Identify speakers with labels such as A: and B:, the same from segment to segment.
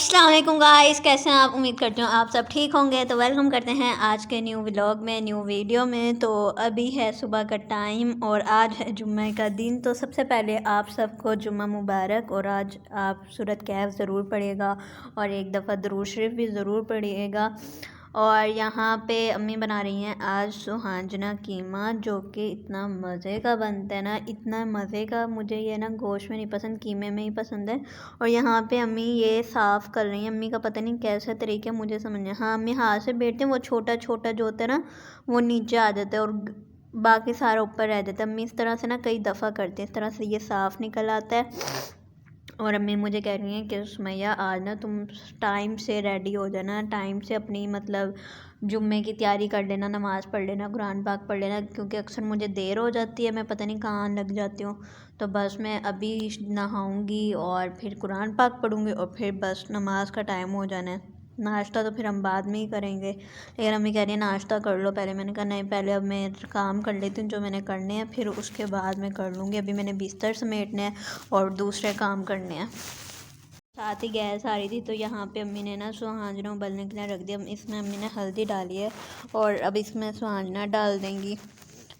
A: अस्सलाम वालेकुम गाइस, कैसे हैं आप। उम्मीद करती हूँ आप सब ठीक होंगे। तो वेलकम करते हैं आज के न्यू व्लॉग में, न्यू वीडियो में। तो अभी है सुबह का टाइम और आज है जुम्मे का दिन। तो सबसे पहले आप सबको जुम्मा मुबारक। और आज आप सूरत कहफ ज़रूर पढ़िएगा और एक दफ़ा दुरूद शरीफ भी ज़रूर पढ़िएगा। और यहाँ पे अम्मी बना रही हैं आज सुहांजना कीमा, जो कि इतना मज़े का बनता है ना, इतना मज़े का। मुझे ये ना गोश्त में नहीं पसंद, कीमे में ही पसंद है। और यहाँ पे अम्मी ये साफ़ कर रही हैं। अम्मी का पता नहीं कैसा तरीका, मुझे समझ नहीं। हाँ, अम्मी हाथ से बेटते हैं, वो छोटा छोटा जो होता है ना वो नीचे आ जाता है और बाकी सारा ऊपर रह जाता है। अम्मी इस तरह से ना कई दफ़ा करते हैं, इस तरह से ये साफ़ निकल आता है। और अम्मी मुझे कह रही हैं कि सुमैया आज ना तुम टाइम से रेडी हो जाना, टाइम से अपनी मतलब जुम्मे की तैयारी कर लेना, नमाज़ पढ़ लेना, कुरान पाक पढ़ लेना, क्योंकि अक्सर मुझे देर हो जाती है, मैं पता नहीं कहाँ लग जाती हूँ। तो बस मैं अभी नहाऊंगी और फिर कुरान पाक पढ़ूंगी और फिर बस नमाज का टाइम हो जाना है। नाश्ता तो फिर हम बाद में ही करेंगे, लेकिन अम्मी कह रही है नाश्ता कर लो पहले। मैंने कहा नहीं, पहले अब मैं काम कर लेती हूँ जो मैंने करने हैं, फिर उसके बाद मैं कर लूँगी। अभी मैंने बिस्तर समेटने हैं और दूसरे काम करने हैं। साथ ही गैस आ रही थी, तो यहाँ पे अम्मी ने ना सुहांजना उबलने के लिए रख दिया। इसमें अम्मी ने हल्दी डाली है और अब इसमें सुहांजना डाल देंगी।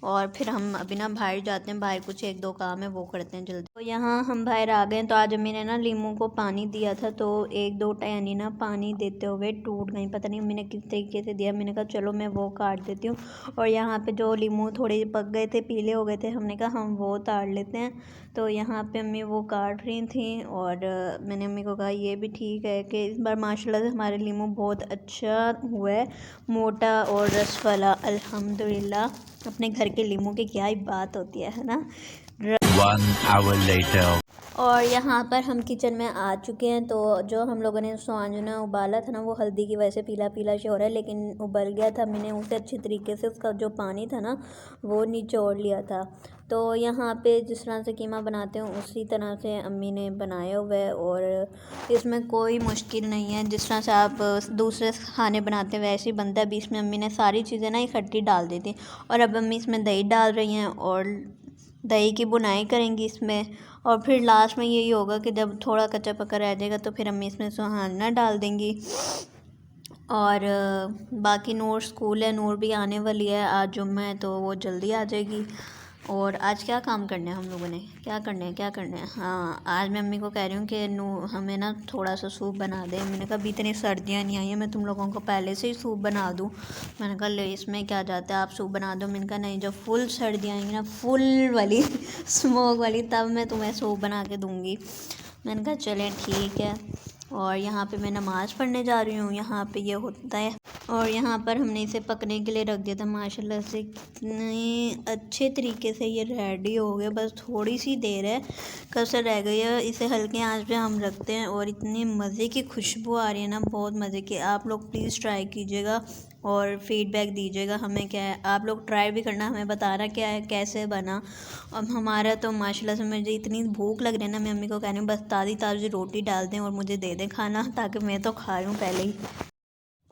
A: और फिर हम अभी ना बाहर जाते हैं, बाहर कुछ एक दो काम है वो करते हैं जल्दी। तो यहाँ हम बाहर आ गए। तो आज अम्मी ने ना लीमू को पानी दिया था, तो एक दो टहनी ना पानी देते हुए टूट गई। पता नहीं अम्मी ने किस तरीके से दिया। मैंने कहा चलो मैं वो काट देती हूँ। और यहाँ पे जो लीमू थोड़े पक गए थे, पीले हो गए थे, हमने कहा हम वो ताड़ लेते हैं। तो यहाँ पे अम्मी वो काट रही थी और मैंने अम्मी को कहा ये भी ठीक है कि इस बार माशाल्लाह से हमारे लीमू बहुत अच्छा हुआ है, मोटा और रस वाला, अल्हम्दुलिल्लाह। अपने घर के लीमू की क्या ही बात होती है ना।
B: 1 hour later।
A: और यहाँ पर हम किचन में आ चुके हैं। तो जो हम लोगों ने सुहांजना उबाला था ना, वो हल्दी की वजह से पीला पीला से हो रहा है, लेकिन उबल गया था। मैंने उसे अच्छी तरीके से उसका जो पानी था ना वो निचोड़ लिया था। तो यहाँ पे जिस तरह से कीमा बनाते हैं उसी तरह से अम्मी ने बनाया हुआ है और इसमें कोई मुश्किल नहीं है। जिस तरह से आप दूसरे खाने बनाते हैं वैसे ही बनता है। अभी इसमें अम्मी ने सारी चीज़ें ना इकट्ठी डाल दी थी और अब अम्मी इसमें दही डाल रही हैं और दही की बुनाई करेंगी इसमें। और फिर लास्ट में यही होगा कि जब थोड़ा कच्चा पक्का रह जाएगा तो फिर अम्मी इसमें सुहाना डाल देंगी। और बाकी नूर स्कूल है, नूर भी आने वाली है, आज जुम्मा है तो वो जल्दी आ जाएगी। और आज क्या काम करना है हम लोगों ने, क्या करना है। हाँ, आज मैं अम्मी को कह रही हूँ कि हमें ना थोड़ा सा सूप बना दे। मैंने कहा अभी इतनी सर्दियाँ नहीं आई हैं, मैं तुम लोगों को पहले से ही सूप बना दूँ। मैंने कहा ले इसमें क्या जाता है, आप सूप बना दो। मैंने कहा नहीं, जब फुल सर्दियाँ आएंगी ना, फुल वाली स्मोक वाली, तब मैं तुम्हें सूप बना के दूँगी। मैंने कहा चलें ठीक है। और यहाँ पे मैं नमाज़ पढ़ने जा रही हूँ, यहाँ पे ये होता है। और यहाँ पर हमने इसे पकने के लिए रख दिया था। माशाल्लाह से कितने अच्छे तरीके से ये रेडी हो गया। बस थोड़ी सी देर है, कसर रह गई है। इसे हल्के आंच पे हम रखते हैं और इतनी मज़े की खुशबू आ रही है ना, बहुत मज़े की। आप लोग प्लीज़ ट्राई कीजिएगा और फीडबैक दीजिएगा हमें। क्या है, आप लोग ट्राई भी करना, हमें बताना क्या है कैसे बना। अब हमारा तो माशाल्लाह से, मुझे इतनी भूख लग रही है ना, मैं अम्मी को कह रही हूँ बस ताज़ी ताज़ी रोटी डाल दें और मुझे दे दें खाना, ताकि मैं तो खा लूँ पहले ही।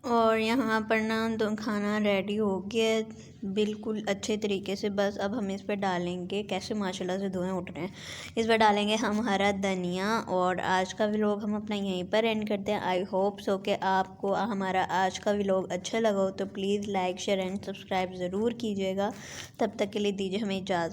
A: और यहाँ पर ना तो खाना रेडी हो गया है बिल्कुल अच्छे तरीके से। बस अब हम इस पर डालेंगे, कैसे माशाल्लाह से धुएँ उठ रहे हैं, इस पर डालेंगे हम हरा धनिया। और आज का व्लॉग हम अपना यहीं पर एंड करते हैं। आई होप सो कि आपको हमारा आज का व्लॉग अच्छा लगा हो, तो please like share and subscribe ज़रूर कीजिएगा। तब तक के लिए दीजिए हमें इजाज़त।